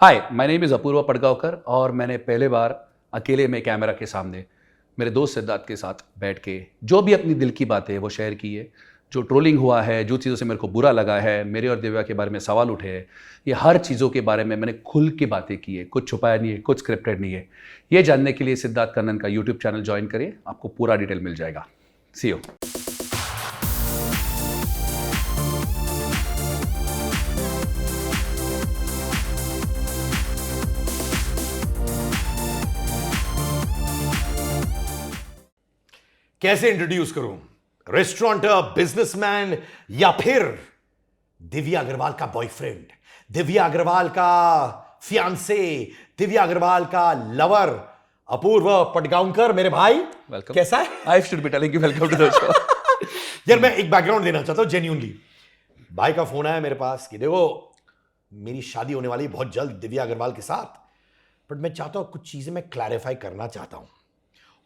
Hi, my name is Apurva Padgaonkar और मैंने पहले बार अकेले में कैमरा के सामने मेरे दोस्त सिद्धार्थ के साथ बैठ के जो भी अपनी दिल की बात है वो शेयर की है। जो ट्रोलिंग हुआ है, जो चीज़ों से मेरे को बुरा लगा है, मेरे और दिव्या के बारे में सवाल उठे हैं, ये हर चीज़ों के बारे में मैंने खुल के बातें की है। कुछ छुपाया नहीं है, कुछ स्क्रिप्टेड नहीं है। ये जानने के लिए सिद्धार्थ कन्नन का यूट्यूब चैनल ज्वाइन करिए, आपको पूरा डिटेल मिल जाएगा। सी यू। कैसे इंट्रोड्यूस करूं? रेस्टोरेंटर, बिजनेसमैन या फिर दिव्या अग्रवाल का बॉयफ्रेंड, दिव्या अग्रवाल का फियांसे, दिव्या अग्रवाल का लवर अपूर्व पडगांवकर मेरे भाई। वेलकम। कैसा है? I should be telling you welcome to the show. यार मैं एक बैकग्राउंड देना चाहता हूं जेन्युइनली। भाई का फोन आया मेरे पास कि देखो मेरी शादी होने वाली बहुत जल्द दिव्या अग्रवाल के साथ, बट मैं चाहता हूं कुछ चीजें मैं क्लैरिफाई करना चाहता हूं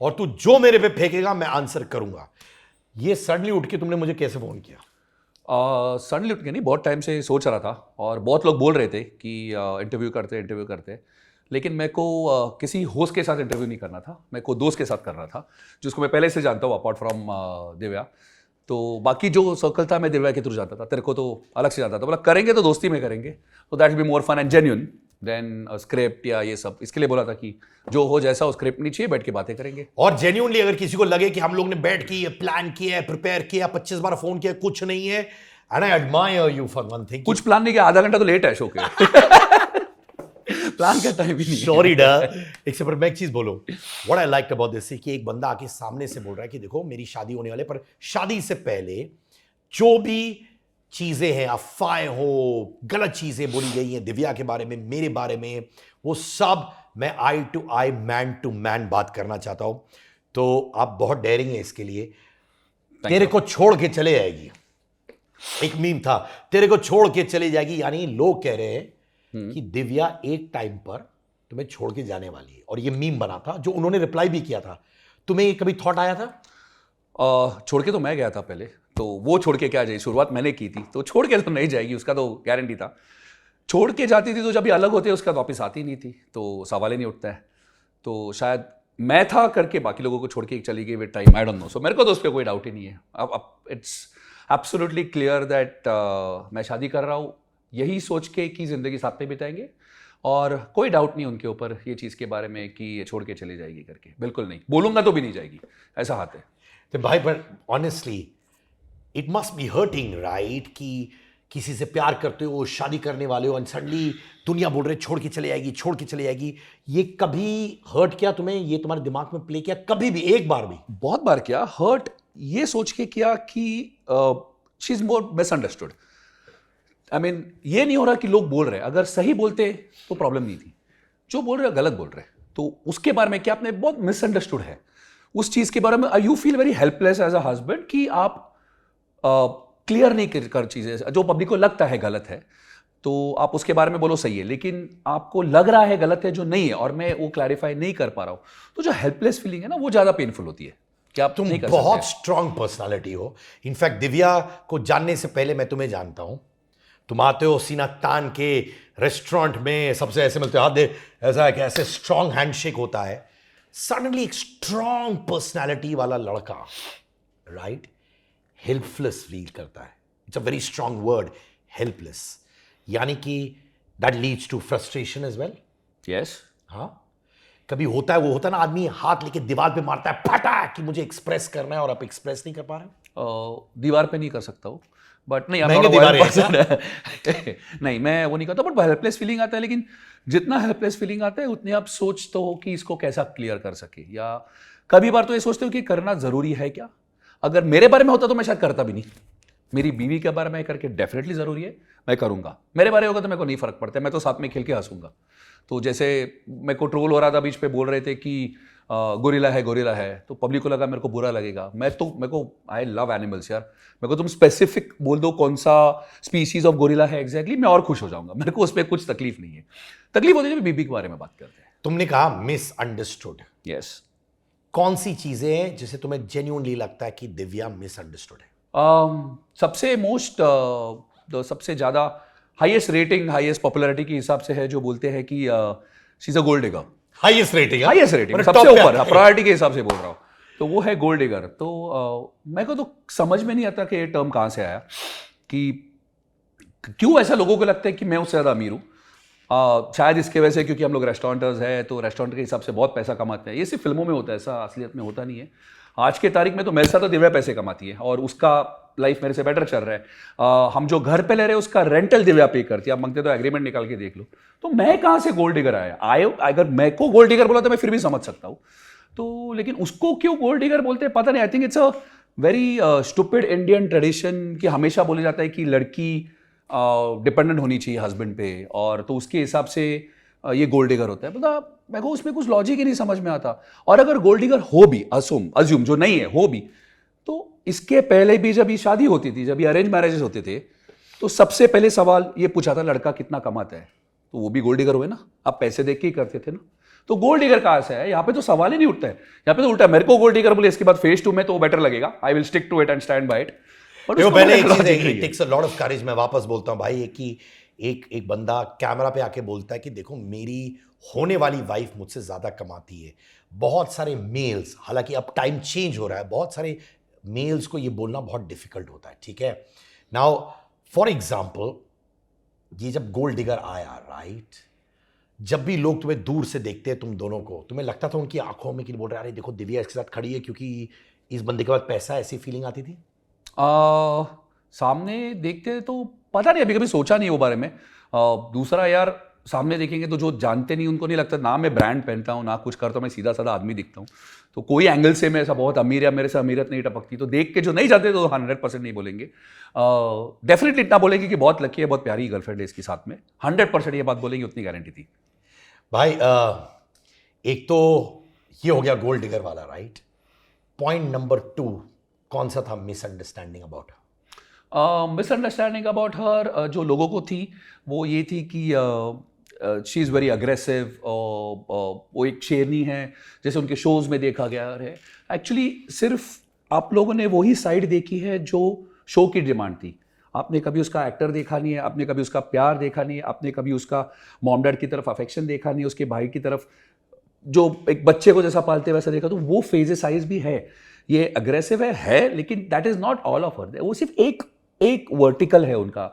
और तू जो मेरे पे फेंकेगा मैं आंसर करूंगा। ये सडनली उठ के तुमने मुझे कैसे फोन किया? सडनली उठ के नहीं, बहुत टाइम से सोच रहा था और बहुत लोग बोल रहे थे कि इंटरव्यू करते, लेकिन मेरे को किसी होस्ट के साथ इंटरव्यू नहीं करना था, मेरे को दोस्त के साथ करना था जिसको मैं पहले से जानता हूँ अपार्ट फ्रॉम दिव्या। तो बाकी जो सर्कल था मैं दिव्या के थ्रू जानता था, तेरे को तो अलग से जानता था। बोला करेंगे तो दोस्ती में करेंगे, तो that will be more fun and genuine than script या ये सब। इसके लिए बोला था कि जो हो जैसा हो, स्क्रिप्ट नहीं चाहिए, बैठ के बातें करेंगे। और जेन्युइनली अगर किसी को लगे कि हम लोग ने बैठ के ये प्लान किया है, प्रिपेयर किया, 25 बार फोन किया, कुछ नहीं है, and I admire you for one thing. कुछ प्लान नहीं किया, आधा घंटा तो लेट है शो के। प्लान का टाइम भी नहीं है। सॉरी डा। एक से पर मैं एक चीज बोलूं, what I like about this कि एक बंदा आके सामने से बोल रहा है कि देखो मेरी शादी होने वाले, पर शादी से पहले जो भी चीजें हैं, अफवाहें हो, गलत चीजें बोली गई हैं दिव्या के बारे में, मेरे बारे में, वो सब मैं eye to eye, man to man बात करना चाहता हूं। तो आप बहुत डेयरिंग है इसके लिए। तेरे को छोड़ के चले जाएगी, एक मीम था, तेरे को छोड़ के चले जाएगी, यानी लोग कह रहे हैं कि दिव्या एक टाइम पर तुम्हें छोड़ के जाने वाली है, और ये मीम बना था जो उन्होंने रिप्लाई भी किया था। तुम्हें ये कभी थॉट आया था? छोड़ के तो मैं गया था पहले, तो वो छोड़ के क्या जाएगी, शुरुआत मैंने की थी, तो छोड़ के तो नहीं जाएगी, उसका तो गारंटी था। छोड़ के जाती थी तो जब भी अलग होते उसका वापस आती नहीं थी, तो सवाल ही नहीं उठता है। तो शायद मैं था करके बाकी लोगों को छोड़ के चली गई with time, I don't know. So मेरे को तो उस पर कोई डाउट ही नहीं है। अब इट्स एब्सोल्युटली क्लियर दैट मैं शादी कर रहा हूँ यही सोच के कि ज़िंदगी साथ में बिताएंगे, और कोई डाउट नहीं उनके ऊपर ये चीज़ के बारे में कि ये छोड़ के चली जाएगी करके, बिल्कुल नहीं। बोलूँगा तो भी नहीं जाएगी, ऐसा हाथ है। तो भाई पर honestly it must be hurting right, कि किसी से प्यार करते हो, शादी करने वाले हो, एंड सडनली दुनिया बोल रहे छोड़ के चले जाएगी, छोड़ के चले जाएगी। ये कभी हर्ट किया तुम्हें? ये तुम्हारे दिमाग में प्ले किया कभी भी, एक बार भी? बहुत बार किया हर्ट, ये सोच के किया कि she is more misunderstood. I mean ये नहीं हो रहा कि लोग बोल रहे हैं, अगर सही बोलते तो प्रॉब्लम नहीं थी, जो बोल रहे हैं गलत बोल रहे हैं, तो उसके बारे में क्या आपने बहुत मिसअंडरस्टूड है उस चीज़ के बारे में। You feel very helpless as a husband कि आप क्लियर नहीं कर चीज़ें, जो पब्लिक को लगता है गलत है तो आप उसके बारे में बोलो सही है, लेकिन आपको लग रहा है गलत है जो नहीं है, और मैं वो क्लैरिफाई नहीं कर पा रहा हूँ, तो जो हेल्पलेस फीलिंग है ना वो ज़्यादा पेनफुल होती है कि आप तुम नहीं कर बहुत सकते। स्ट्रांग पर्सनालिटी हो। इनफैक्ट दिव्या को जानने से पहले मैं तुम्हें जानता हूं। तुम आते हो सीना तान के रेस्टोरेंट में, सबसे ऐसे मिलते हो, हाथ दे, ऐसा है कि ऐसे स्ट्रांग हैंडशेक होता है। सडनली एक स्ट्रांग पर्सनालिटी वाला लड़का राइट हेल्पलेस फील करता है। It's a very strong word, helpless, यानी कि that leads to frustration as well. Yes. हाँ, कभी होता है, वो होता है ना, आदमी हाथ लेके दीवार पे मारता है फटा कि मुझे एक्सप्रेस करना है, और आप एक्सप्रेस नहीं कर पा रहे। दीवार पे नहीं कर सकता हूँ, बट नहीं, महंगे दीवार है नहीं, मैं वो नहीं करता, बट हेल्पलेस फीलिंग आता है। लेकिन जितना हेल्पलेस फीलिंग आता है उतने आप सोचते हो कि इसको कैसा क्लियर कर सके, या कभी बार तो ये सोचते हो कि करना जरूरी है क्या। अगर मेरे बारे में होता तो मैं शायद करता भी नहीं, मेरी बीवी के बारे में करके डेफिनेटली जरूरी है, मैं करूंगा। मेरे बारे में होगा तो मेरे को नहीं फर्क पड़ता, मैं तो साथ में खेल के हंसूंगा। तो जैसे मेरे को ट्रोल हो रहा था बीच पे, बोल रहे थे कि गोरिल्ला है, तो पब्लिक को लगा मेरे को बुरा लगेगा। मेरे को आई लव एनिमल्स यार, मेरे को तुम स्पेसिफिक बोल दो कौन सा स्पीसीज ऑफ गोरिल्ला है एग्जैक्टली, मैं और खुश हो जाऊंगा। मेरे को उस पर कुछ तकलीफ नहीं है। तकलीफ होती है जब बीबी के बारे में बात करते हैं। तुमने कहा मिसअंडरस्टूड। यस। कौन सी चीजें हैं जिसे तुम्हें जेन्युइनली लगता है कि दिव्या मिसअंडरस्टूड है? सबसे ज़्यादा हाईएस्ट रेटिंग हाईएस्ट पॉपुलैरिटी के हिसाब से है, जो बोलते हैं कि she is a gold digger. Highest rating, highest rating सबसे ऊपर, प्रायोरिटी के हिसाब से बोल रहा हूँ, तो वो है गोल्ड डिगर। तो मेरे को तो समझ में नहीं आता कि ये टर्म कहाँ से आया, कि क्यों ऐसा लोगों को लगता है कि मैं उससे ज़्यादा अमीर हूँ। शायद इसके वजह से क्योंकि हम लोग रेस्टोरेंटर्स हैं, तो रेस्टोरेंट के हिसाब से बहुत पैसा कमाते हैं। ये सिर्फ फिल्मों में होता है, ऐसा असलियत में होता नहीं है। आज के तारीख में तो मेरे साथ तो दिव्या पैसे कमाती है और उसका लाइफ मेरे से बेटर चल रहा है। हम जो घर पे ले रहे हैं उसका रेंटल दिव्या पे करती है। आप मांगते तो एग्रीमेंट निकाल के देख लो। तो मैं कहाँ से गोल्ड डिगर आया? अगर मैं को गोल्ड डिगर बोला तो मैं फिर भी समझ सकता हूँ, तो लेकिन उसको क्यों गोल्ड डिगर बोलते हैं पता नहीं। I think it's a very stupid Indian tradition कि हमेशा बोला जाता है कि लड़की डिपेंडेंट होनी चाहिए हस्बैंड पे, और तो उसके हिसाब से ये गोल्ड डिगर होता है। पता मेरे को उसमें कुछ लॉजिक ही नहीं समझ में आता। और अगर गोल्ड डिगर हो भी, अज्यूम जो नहीं है हो भी, तो इसके पहले भी जब ये शादी होती थी, जब ये अरेंज मैरिजेस होते थे, तो सबसे पहले सवाल ये पूछा था लड़का कितना कमाता है, तो वो भी गोल्ड डिगर हुए ना। आप पैसे देख के ही करते थे ना, तो गोल्ड डिगर कहाँ से है? यहाँ पे तो सवाल ही नहीं उठता है। यहाँ पे तो उल्टा, मेरे को गोल्ड डिगर बोले इसके बाद फेज 2 में तो बेटर लगेगा, I will stick to it and stand by it. देखो पहले एक चीज है, it takes a lot of courage. मैं वापस बोलता हूं भाई, कि एक बंदा कैमरा पे आके बोलता है कि देखो मेरी होने वाली वाइफ मुझसे ज्यादा कमाती है। बहुत सारे मेल्स, हालांकि अब टाइम चेंज हो रहा है, बहुत सारे मेल्स को ये बोलना बहुत डिफिकल्ट होता है, ठीक है। नाउ फॉर एग्जाम्पल, ये जब गोल्ड डिगर आया, राइट, जब भी लोग तुम्हें दूर से देखते हैं तुम दोनों को, तुम्हें लगता था उनकी आंखों में कि बोल रहे अरे देखो दिव्या इसके साथ खड़ी है क्योंकि इस बंदे के पास पैसा है, ऐसी फीलिंग आती थी? सामने देखते तो पता नहीं, अभी कभी सोचा नहीं वो बारे में। दूसरा यार, सामने देखेंगे तो जो जानते नहीं उनको नहीं लगता, ना मैं ब्रांड पहनता हूँ ना कुछ करता हूँ, मैं सीधा साधा आदमी दिखता हूँ, तो कोई एंगल से मैं ऐसा बहुत अमीर या मेरे से अमीरत नहीं टपकती। तो देख के जो नहीं जानते तो 100% नहीं बोलेंगे। डेफिनेटली इतना बोलेंगे कि बहुत लकी है, बहुत प्यारी गर्लफ्रेंड है इसके साथ में, 100% ये बात बोलेंगे, उतनी गारंटी थी भाई। एक तो ये हो गया गोल्ड डिगर वाला, राइट। पॉइंट नंबर 2 कौन सा था? Misunderstanding about her. Misunderstanding about her जो लोगों को थी वो ये थी कि शी इज़ वेरी अग्रेसिव, वो एक शेरनी है जैसे उनके शोज़ में देखा गया है। एक्चुअली सिर्फ आप लोगों ने वही साइड देखी है जो शो की डिमांड थी। आपने कभी उसका एक्टर देखा नहीं है, आपने कभी उसका प्यार देखा नहीं है, आपने कभी उसका मॉम डैड की तरफ अफेक्शन देखा नहीं है, उसके भाई की तरफ जो एक बच्चे को जैसा पालते वैसा देखा। तो वो फेजेसाइज भी है, ये अग्रेसिव है, लेकिन that is not all of her. वो सिर्फ एक वर्टिकल है उनका,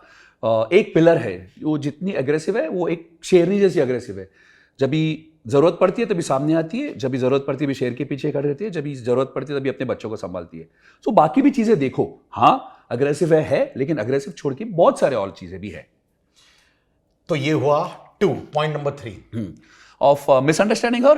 एक पिलर है। वो जितनी अग्रेसिव है वो एक शेरनी जैसी अग्रेसिव है। जब भी जरूरत पड़ती है तभी सामने आती है, जब भी जरूरत पड़ती है भी शेर के पीछे खड़ी रहती है, जब भी जरूरत पड़ती है तभी अपने बच्चों को संभालती है। सो बाकी भी चीजें देखो, हाँ अग्रेसिव है लेकिन अग्रेसिव छोड़ के बहुत सारे और चीजें भी है। तो ये हुआ 2। Point number 3 of misunderstanding her,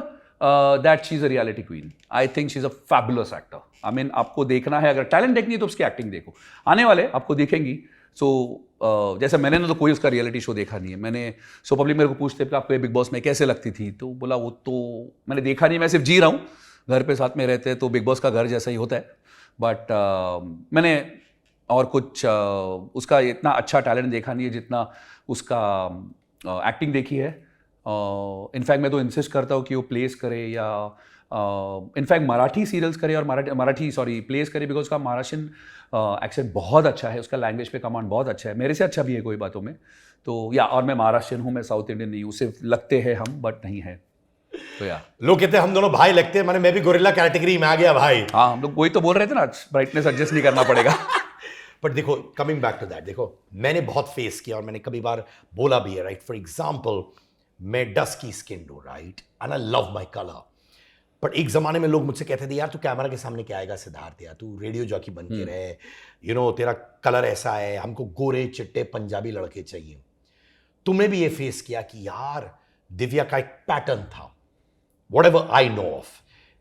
that she's a reality queen. I think she's a fabulous actor. I mean, आपको देखना है, अगर टैलेंट देखनी है तो उसकी एक्टिंग देखो, आने वाले आपको दिखेंगी। सो जैसे मैंने ना तो कोई उसका रियलिटी शो देखा नहीं है मैंने। सो पब्लिक मेरे को पूछते हैं आपको ये बिग बॉस में कैसे लगती थी, तो बोला वो तो मैंने देखा नहीं, मैं सिर्फ जी रहा हूँ। घर पे साथ में रहते हैं तो बिग बॉस का घर जैसा ही होता है, बट मैंने और कुछ उसका इतना अच्छा टैलेंट देखा नहीं है जितना उसका एक्टिंग देखी है। इनफैक्ट मैं तो इंसिस्ट करता हूँ कि वो प्लेस करे, या इनफैक्ट मराठी सीरियल्स करे और मराठी प्लेस करे, बिकॉज उसका महाराष्ट्रियन एक्सेंट बहुत अच्छा है, उसका लैंग्वेज पे कमांड बहुत अच्छा है, मेरे से अच्छा भी है कोई बातों में। तो या और मैं महाराष्ट्रियन हूँ, मैं साउथ इंडियन नहीं हूँ, सिर्फ लगते हैं हम बट नहीं है। तो या लोग कहते हैं हम दोनों भाई लगते हैं, मैंने मैं भी गोरिल्ला कैटेगरी में आ गया भाई। हाँ, हम लोग वही तो बोल रहे थे ना, ब्राइटनेस एडजस्ट नहीं करना पड़ेगा। बट देखो, कमिंग बैक टू दैट, देखो मैंने बहुत फेस किया और मैंने कभी बार बोला भी है, राइट। फॉर एग्जाम्पल, मैं डस्की स्किन हूं, right, and I love my colour. But एक जमाने में लोग मुझसे कहते थे यार तू कैमरा के सामने क्या आएगा सिद्धार्थ, यार तू रेडियो जॉकी बन के रहे, यू नो तेरा कलर ऐसा है, हमको गोरे चिट्टे पंजाबी लड़के चाहिए। तुमने भी ये फेस किया कि यार दिव्या का एक पैटर्न था, व्हाटएवर आई नो ऑफ,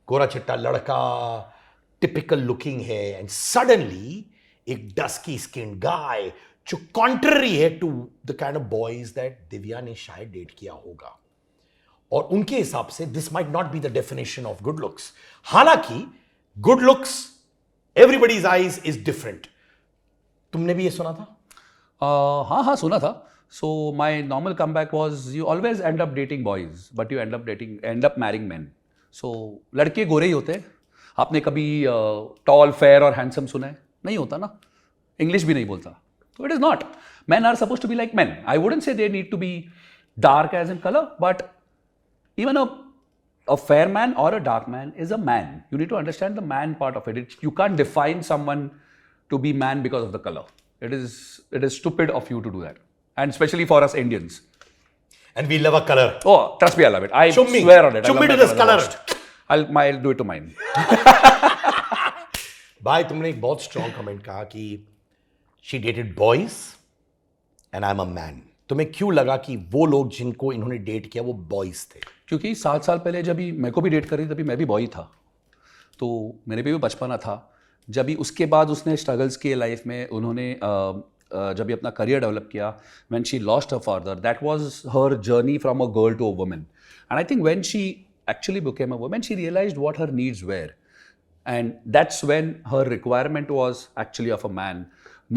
गोरा चिट्टा लड़का, टिपिकल लुकिंग है, एंड सडनली एक डस्की स्किन गाय जो कॉन्ट्ररी है to the kind of boys that Divya ने शायद डेट किया होगा। और उनके हिसाब से this might not be the definition of good looks. हालांकि good looks everybody's eyes is different. तुमने भी ये सुना था? हाँ सुना था। So my normal come back was you always end up dating boys but you and up marrying man. So लड़के गोरे ही होते हैं। आपने कभी टॉल फेयर और हैंडसम सुना है? नहीं होता ना, इंग्लिश भी नहीं बोलता, तो it is not. Men are supposed to be like men. I wouldn't say they need to be dark as in color, but even a fair man or a dark man is a man. You need to understand the man part of it. You can't define someone to be man because of the color. It is stupid of you to do that. And especially for us Indians. And we love a color. Oh, trust me, I love it. I Chummi. swear on it. I Chummi love to my this color. the most. I'll do it to mine. भाई तुमने एक बहुत strong comment कहा कि she dated boys and I am a man. तुम्हें क्यों लगा कि वो लोग जिनको इन्होंने डेट किया वो बॉयज थे? क्योंकि 7 साल पहले जब मेरे को भी डेट करी तभी मैं भी बॉय था, तो मेरे पे भी बचपना था. जब भी उसके बाद उसने स्ट्रगल्स किए लाइफ में, उन्होंने जब भी अपना करियर डेवलप किया, when she lost her father, that was her journey from a girl to a woman. And I think when she actually became a woman, she realized what her needs were. And that's when her requirement was actually of a man,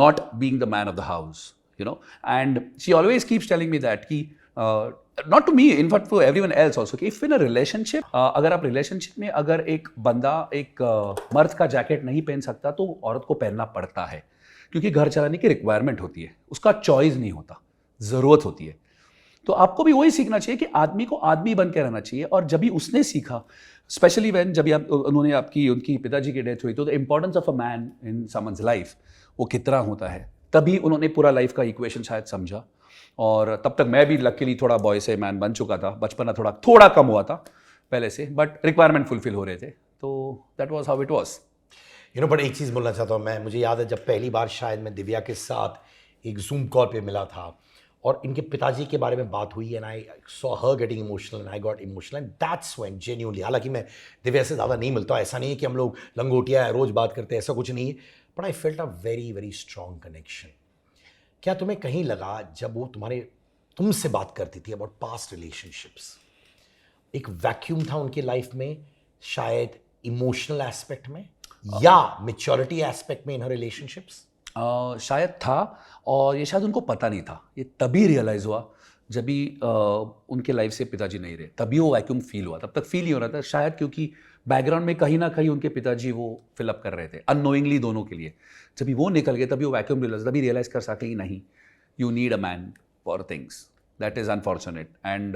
not being the man of the house, you know. And she always keeps telling me that, not to me, in fact for everyone else also, कि if in a relationship, अगर आप relationship में अगर एक बंदा एक मर्द का जैकेट नहीं पहन सकता तो औरत को पहनना पड़ता है, क्योंकि घर चलाने की रिक्वायरमेंट होती है, उसका चॉइस नहीं होता, ज़रूरत होती है. तो आपको भी वही सीखना चाहिए कि आदमी को आदमी बन के रहना चाहिए. और जब भी उसने सीखा, स्पेशली व्हेन जब उन्होंने उनकी पिताजी की डेथ हुई, तो the importance of a man in someone's life वो कितना होता है, तभी उन्होंने पूरा लाइफ का इक्वेशन शायद समझा. और तब तक मैं भी लकीली थोड़ा बॉय से मैन बन चुका था. बचपना थोड़ा कम हुआ था पहले से, बट रिक्वायरमेंट फुलफिल हो रहे थे. तो that was how it was. You know, but एक चीज़ बोलना चाहता हूँ मैं. मुझे याद है जब पहली बार शायद मैं दिव्या के साथ एक जूम कॉल पे मिला था और इनके पिताजी के बारे में बात हुई, and I saw her getting emotional and I got emotional. And that's when genuinely, हालांकि मैं दिव्या से ज़्यादा नहीं मिलता, ऐसा नहीं है कि हम लोग लंगोटिया है रोज़ बात करते हैं, ऐसा कुछ नहीं है, but I felt a very very strong connection. क्या तुम्हें कहीं लगा जब वो तुमसे बात करती थी अबाउट पास्ट रिलेशनशिप्स, एक वैक्यूम था उनके लाइफ में, शायद इमोशनल एस्पेक्ट में या मेच्योरिटी एस्पेक्ट में इन हर रिलेशनशिप्स? शायद था, और ये शायद उनको पता नहीं था. ये तभी रियलाइज़ हुआ जब भी उनके लाइफ से पिताजी नहीं रहे, तभी वो वैक्यूम फील हुआ. तब तक फील नहीं हो रहा था शायद, क्योंकि बैकग्राउंड में कहीं ना कहीं उनके पिताजी वो फिलअप कर रहे थे अननोइंगली दोनों के लिए. जब भी वो निकल गए तभी वो वैक्यूम रियलाइज, तभी रियलाइज कर सके कि नहीं, you need a man for things. That is unfortunate. And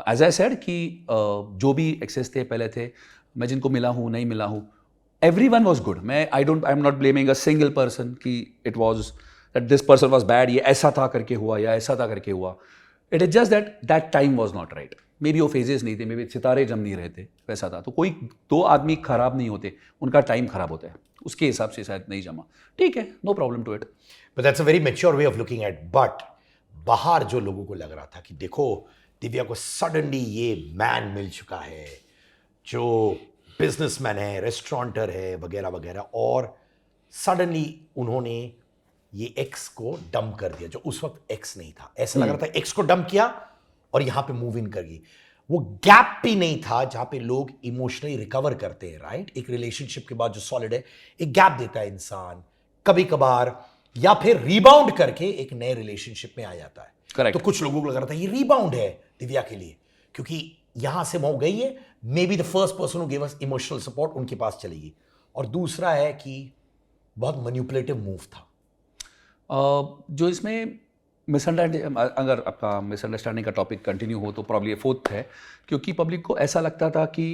as I said कि जो भी एक्सेस थे पहले थे, मैं जिनको मिला हूँ नहीं मिला हूँ, everyone was good. I'm not blaming a single person कि it was that this person was bad, ये ऐसा था करके हुआ या ऐसा था करके हुआ. It is just that time was not right. Maybe वो phases नहीं थे, maybe सितारे जम नहीं रहे थे, वैसा था. तो कोई दो आदमी खराब नहीं होते, उनका टाइम खराब होता है, उसके हिसाब से शायद नहीं जमा. ठीक है, no problem to it. But that's a very mature way of looking at. But बाहर जो लोगों को लग रहा था कि देखो दिव्या को सडनली ये मैन मिल चुका है जो बिजनेसमैन है, रेस्टोरेंटर है, वगैरह वगैरह, और सडनली उन्होंने ये एक्स को डंप कर दिया जो उस वक्त एक्स नहीं था. ऐसा लग रहा था एक्स को डंप किया और यहां पे मूव इन कर गई. वो गैप भी नहीं था जहां पे लोग इमोशनली रिकवर करते हैं, राइट? एक रिलेशनशिप के बाद जो सॉलिड है, एक गैप देता है इंसान कभी कभार, या फिर रिबाउंड करके एक नए रिलेशनशिप में आ जाता है. Correct. तो कुछ लोगों को लग रहा था ये रिबाउंड है दिव्या के लिए, क्योंकि यहां से वो गई है, may be the first person who give us emotional support उनके पास चलेगी. और दूसरा है कि बहुत मैनिपुलेटिव मूव था. जो इसमें मिसअंडरस्टैंडिंग, अगर आपका मिसअंडरस्टैंडिंग का टॉपिक कंटिन्यू हो तो प्रॉब्ली फोर्थ है, क्योंकि पब्लिक को ऐसा लगता था कि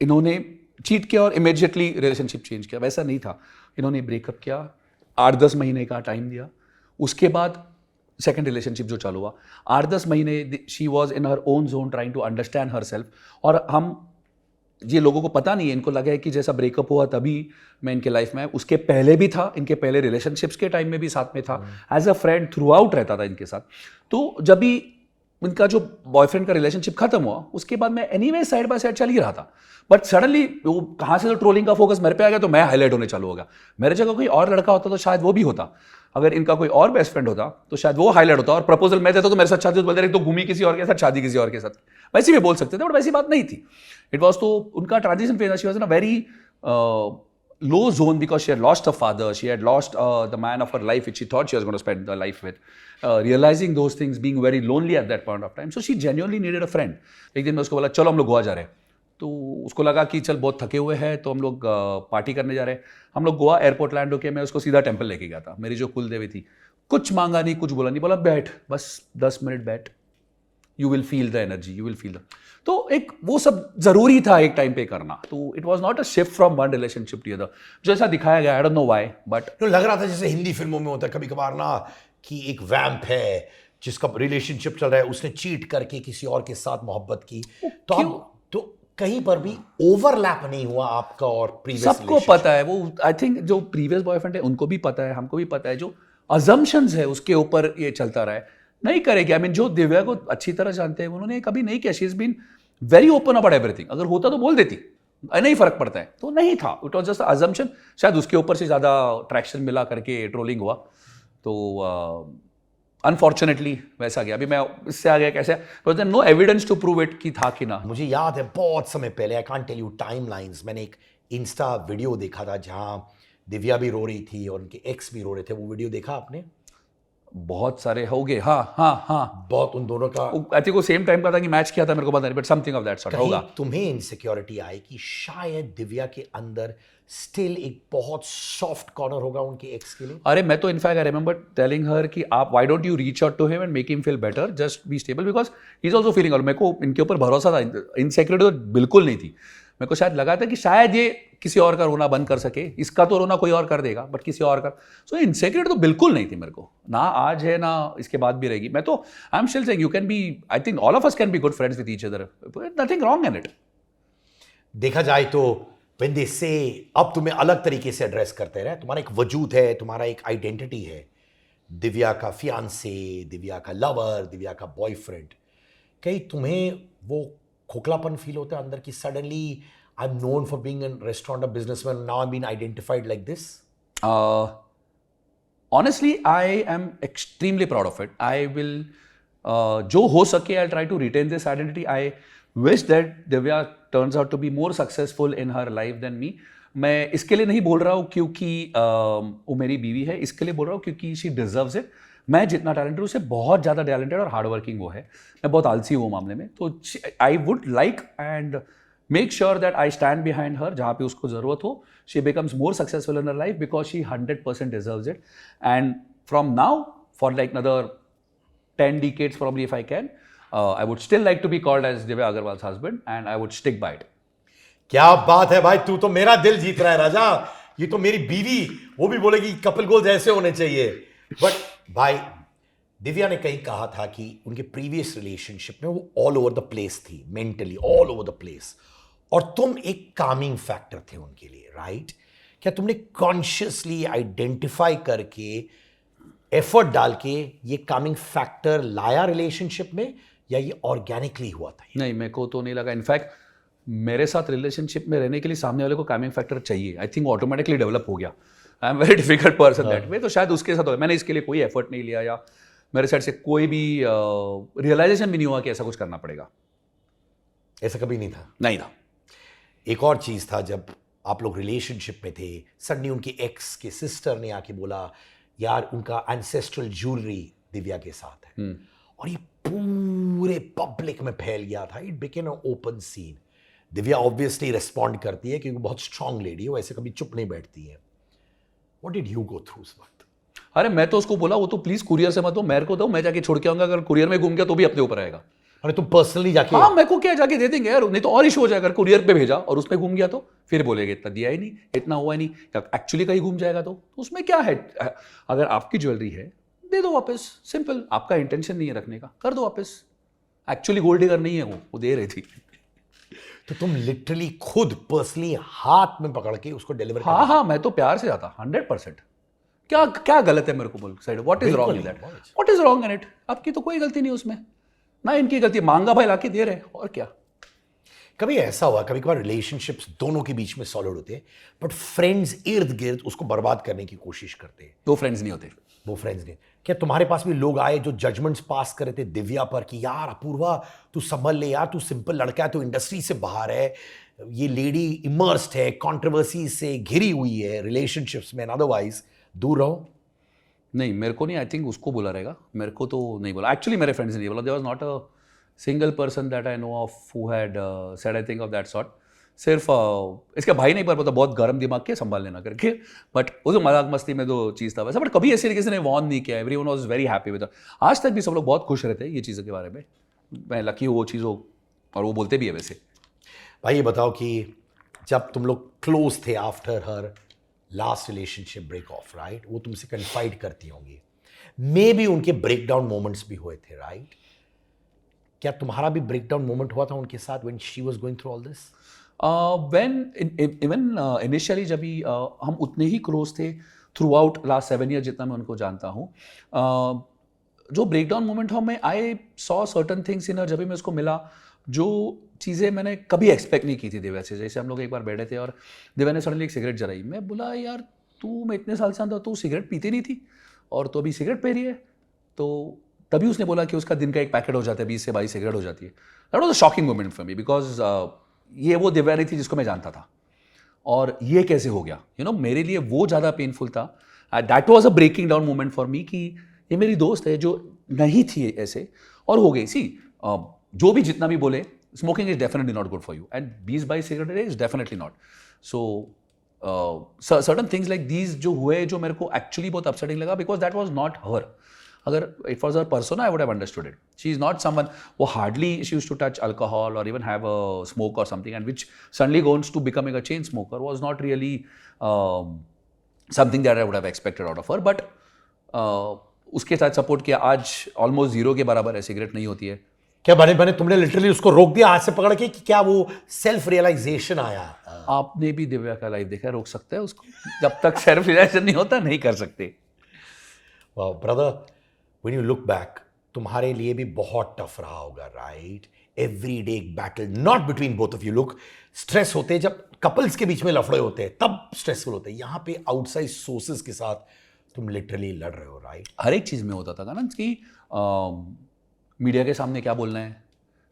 इन्होंने चीट किया और इमीडिएटली रिलेशनशिप चेंज किया. वैसा नहीं था. इन्होंने ब्रेकअप किया, 8-10 महीने का टाइम दिया, उसके बाद सेकेंड रिलेशनशिप जो चालू हुआ, 8-10 महीने she was in her own zone trying to understand herself. और हम ये लोगों को पता नहीं है, इनको लगा है कि जैसा ब्रेकअप हुआ तभी मैं इनके लाइफ में, उसके पहले भी था, इनके पहले रिलेशनशिप्स के टाइम में भी साथ में था, as a friend throughout रहता था इनके साथ. तो जब भी इनका जो बॉयफ्रेंड का रिलेशनशिप खत्म हुआ, उसके बाद मैं एनीवे साइड बाय साइड चल ही रहा था. बट सडनली वो कहाँ से तो ट्रोलिंग का फोकस मेरे पे आ गया, तो मैं हाईलाइट होने चालू हो गया. मेरे जगह कोई और लड़का होता तो शायद वो भी होता. अगर इनका कोई और बेस्ट फ्रेंड होता तो शायद वो हाईलाइट होता, और प्रपोजल मैं देता तो मेरे साथ शादी बोलते रहे, तो घूमी किसी और के साथ, शादी किसी और के साथ, वैसे भी बोल सकते थे. बट वैसी बात नहीं थी. इट वॉज तो उनका transition phase. She was in a very low zone because she had lost her father, she had lost the man of her life which she thought she was going to spend her life with, realizing those things, being very lonely at that point of time. So she genuinely needed a friend. एक दिन मैं उसको बोला चलो हम लोग गोवा जा रहे हैं, तो उसको लगा कि चल बहुत थके हुए हैं तो हम लोग पार्टी करने जा रहे हैं. हम लोग गोवा एयरपोर्ट लैंड होके मैं उसको सीधा टेंपल लेके गया था. मेरी जो कुल देवी थी कुछ मांगा नहीं, कुछ बोला नहीं, बोला बैठ बस 10 मिनट बैठ, you will feel the energy, you will feel the, तो एक वो सब जरूरी था एक टाइम पे करना. तो it was not a shift from one relationship to other, जो ऐसा दिखाया गया, I don't know why, but तो लग रहा था जैसे हिंदी फिल्मों में होता है कभी कभार ना, कि एक वैम्प है जिसका रिलेशनशिप चल रहा है, उसने चीट करके किसी और के साथ मोहब्बत की, तो क्यों? आप तो कहीं पर भी ओवरलैप नहीं हुआ आपका और प्रीवियस? सबको पता है वो, आई थिंक जो प्रीवियस बॉयफ्रेंड है उनको भी पता है, हमको भी पता है, जो अजम्पशंस है उसके ऊपर ये चलता रहा है. नहीं करेगी, आई मीन जो दिव्या को अच्छी तरह जानते हैं उन्होंने कभी नहीं किया. She is been very open about everything. अगर होता तो बोल देती, नहीं फर्क पड़ता है, तो नहीं था. It was just assumption. शायद उसके ऊपर से ज़्यादा ट्रैक्शन मिला करके ट्रोलिंग हुआ, तो अनफॉर्चुनेटली वैसा गया. अभी मैं इससे आ गया कैसे, no evidence to prove it कि था कि ना. मुझे याद है बहुत समय पहले, I can't tell you timelines, मैंने एक इंस्टा वीडियो देखा था जहां दिव्या भी रो रही थी और उनके एक्स भी रो रहे थे. वो वीडियो देखा आपने? बहुत सारे हो गए, हाँ हाँ हाँ. बहुत उन दोनों का आई थिंक वो सेम टाइम का था कि मैच किया था, मेरे को पता नहीं, but something of that sort कहीं होगा. तुम्हें इनसिक्योरिटी आई कि शायद दिव्या के अंदर स्टिल एक बहुत सॉफ्ट कॉर्नर होगा उनके एक्स के लिए? अरे मैं तो in fact I remember telling her कि आप why don't you reach out to him and make him feel better, just be stable, because he is also feeling. और मेरे को इनके ऊपर भरोसा था, इनसिक्योरिटी तो बिल्कुल नहीं थी. मेरे को शायद लगा था कि शायद ये किसी और का रोना बंद कर सके, इसका तो रोना कोई और कर देगा, बट किसी और का. सो इनसिक्योरिटी तो बिल्कुल नहीं थी मेरे को, ना आज है ना इसके बाद भी रहेगी. मैं तो I am still saying you can be, I think all of us can be good friends with each other, nothing wrong in it. देखा जाए तो when they say अब तुम्हें अलग तरीके से एड्रेस करते रहे, तुम्हारा एक वजूद है, तुम्हारा एक आइडेंटिटी है, दिव्या का फियांसे, दिव्या का लवर, दिव्या का बॉयफ्रेंड, कहीं तुम्हें वो खोखलापन फील होता है अंदर की suddenly I am known for being an restaurant businessman, now I am being identified like this? Honestly, I am extremely proud of it. I will, जो हो सके, I'll try to retain this identity. I wish that Divya turns out to be more successful in her life than me. मैं इसके लिए नहीं बोल रहा हूँ क्योंकि वो मेरी बीवी है, इसके लिए बोल रहा हूँ क्योंकि she deserves it. मैं जितना टैलेंटेड हूँ उससे बहुत ज़्यादा टैलेंटेड और हार्ड वर्किंग वो है. मैं बहुत आलसी हूँ मामले में, तो I would like and make sure that I stand behind her जहाँ पे उसको ज़रूरत हो. She becomes more successful in her life because she 100% deserves it. And from now for like another 10 decades probably if I can, I would still like to be called as Divya Agarwal's husband and I would stick by it. क्या बात है भाई, तू तो मेरा दिल जीत रहा है राजा. ये तो मेरी बीवी, वो भी बोलेगी कपिल गोल्स ऐसे होने चाहिए. बट भाई, दिव्या ने कहीं कहा था कि उनके प्रीवियस रिलेशनशिप में वो ऑल ओवर द प्लेस थी, mentally all over the place, और तुम एक कामिंग फैक्टर थे उनके लिए, राइट? क्या तुमने कॉन्शियसली आइडेंटिफाई करके एफर्ट डाल के ये कामिंग फैक्टर लाया रिलेशनशिप में, या ये ऑर्गेनिकली हुआ था? नहीं, मेरे को तो नहीं लगा. इनफैक्ट मेरे साथ रिलेशनशिप में रहने के लिए सामने वाले को कामिंग फैक्टर चाहिए. आई थिंक ऑटोमेटिकली डेवलप हो गया. I am very difficult person that way, तो शायद उसके साथ हो. मैंने इसके लिए कोई एफर्ट नहीं लिया या मेरे साइड से कोई भी रियलाइजेशन भी नहीं हुआ कि ऐसा कुछ करना पड़ेगा. ऐसा कभी नहीं था? नहीं था. एक और चीज था, जब आप लोग रिलेशनशिप में थे, सडनली उनके एक्स के सिस्टर ने आके बोला यार उनका एंसेस्ट्रल ज्वेलरी दिव्या के साथ है, और ये पूरे पब्लिक में फैल गया था. It became an open scene. Divya obviously respond करती है क्योंकि बहुत स्ट्रांग लेडी है, वो ऐसे कभी चुप नहीं बैठती है. What did you go through उस वक्त? अरे मैं तो उसको बोला वो तो प्लीज कुरियर से मत दो, मेरे को दो, मैं जाके छोड़ के आऊंगा. अगर कुरियर में घूम गया तो भी अपने ऊपर आएगा. अरे तुम पर्सनली जाके? हाँ, मेरे को क्या जाके दे देंगे यार, नहीं तो और इशू हो जाएगा. अगर कुरियर पे भेजा और उसमें घूम गया तो फिर बोलेगे इतना दिया ही नहीं, इतना हुआ ही नहीं. एक्चुअली कहीं घूम जाएगा तो उसमें क्या है? अगर आपकी ज्वेलरी है दे दो वापस, सिंपल. आपका इंटेंशन नहीं है रखने का, कर दो वापस. एक्चुअली गोल्ड डिगर नहीं है वो दे रही थी. तो तुम लिटरली खुद पर्सनली हाथ में पकड़ के उसको डिलीवर? हाँ हाँ, मैं तो प्यार से जाता 100%. क्या क्या गलत है मेरे को बोल side? What is wrong in that? What is wrong in it? आपकी तो कोई गलती नहीं उसमें, ना इनकी गलती. मांगा भाई लाके दे रहे, और क्या. कभी ऐसा हुआ, कभी कभार रिलेशनशिप्स दोनों के बीच में सॉलिड होते हैं, बट फ्रेंड्स इर्द गिर्द उसको बर्बाद करने की कोशिश करते हैं? दो फ्रेंड्स नहीं होते. वो फ्रेंड्स ने, क्या तुम्हारे पास भी लोग आए जो जजमेंट्स पास कर रहे थे दिव्या पर कि यार अपूर्वा तू संभल ले यार, तू सिंपल लड़का है, तू इंडस्ट्री से बाहर है, ये लेडी इमर्स्ड है, कंट्रोवर्सी से घिरी हुई है रिलेशनशिप्स में, अदरवाइज दूर रहो? नहीं, मेरे को नहीं. आई थिंक उसको बोला रहेगा, मेरे को तो नहीं बोला. एक्चुअली मेरे फ्रेंड्स ने नहीं बोला. There was not a single person that I know of who had said I think of that sort. सिर्फ इसके भाई नहीं पर पता बहुत गर्म दिमाग के संभाल लेना करके, बट वो जो मजाक मस्ती में जो चीज़ था वैसा, बट कभी ऐसे किसी ने वॉर्न नहीं किया, everyone was very happy with. आज तक भी सब लोग बहुत खुश रहते हैं ये चीज़ों के बारे में, मैं लकी हूँ वो चीज़ हो, और वो बोलते भी है वैसे। भाई ये बताओ कि जब तुम लोग क्लोज थे after her last relationship break off, right, वो तुमसे कन्फाइड करती होंगी, मे बी उनके ब्रेक डाउन मोमेंट्स भी हुए थे, राइट? क्या तुम्हारा भी ब्रेक डाउन मोमेंट हुआ था उनके साथ when she was going through all this? Even initially जब भी हम उतने ही क्लोज थे थ्रू आउट लास्ट 7 ईयर जितना मैं उनको जानता हूँ, जो ब्रेक डाउन मोमेंट हो, मैं I saw certain things in her, जब भी मैं उसको मिला, जो चीज़ें मैंने कभी एक्सपेक्ट नहीं की थी दिव्या से। जैसे हम लोग एक बार बैठे थे और दिव्या ने सडनली एक सिगरेट जलाई, मैं बोला यार तू, मैं इतने साल से आता तू सिगरेट पीती नहीं थी और तो अभी सिगरेट पी रही है। तो तभी उसने बोला कि उसका दिन का एक पैकेट हो जाता है, 20 से 22 सिगरेट हो जाती है। That was a shocking moment for me, because ये वो दिव्या नहीं थी जिसको मैं जानता था, और ये कैसे हो गया, यू नो, मेरे लिए वो ज़्यादा पेनफुल था। That was a breaking down moment for me कि ये मेरी दोस्त है जो नहीं थी ऐसे और हो गई। सी जो भी जितना भी बोले, smoking is definitely not good for you, and 20-22 cigarette is definitely not. So certain things like these जो हुए, जो मेरे को एक्चुअली बहुत अपसेटिंग लगा, because that was not her. अगर it was her person I would have understood it. She is not someone, वो hardly she used to touch alcohol और इवन हैव अ स्मोक और something, and which suddenly goes to becoming a chain smoker was not really something that I would have expected out of her. But उसके साथ support किया, आज almost zero के बराबर है, cigarette नहीं होती है। क्या बने बने तुमने लिटरली उसको रोक दिया हाथ से पकड़ के, कि क्या वो सेल्फ रियलाइजेशन आया? आपने भी दिव्या का लाइफ देखा, रोक सकते हैं उसको? जब तक सेल्फ रियलाइजेशन नहीं होता नहीं कर सकते। Brother, when you look back, तुम्हारे लिए भी बहुत टफ रहा होगा, राइट? एवरी डे एक battle, not between both of you. Look, stress होते हैं जब कपल्स के बीच में लफड़े होते हैं, तब स्ट्रेसफुल होते हैं। यहाँ पे आउटसाइड सोर्सेज के साथ तुम लिटरली लड़ रहे हो, राइट? हर एक चीज़ में होता था ना कि मीडिया के सामने क्या बोलना है,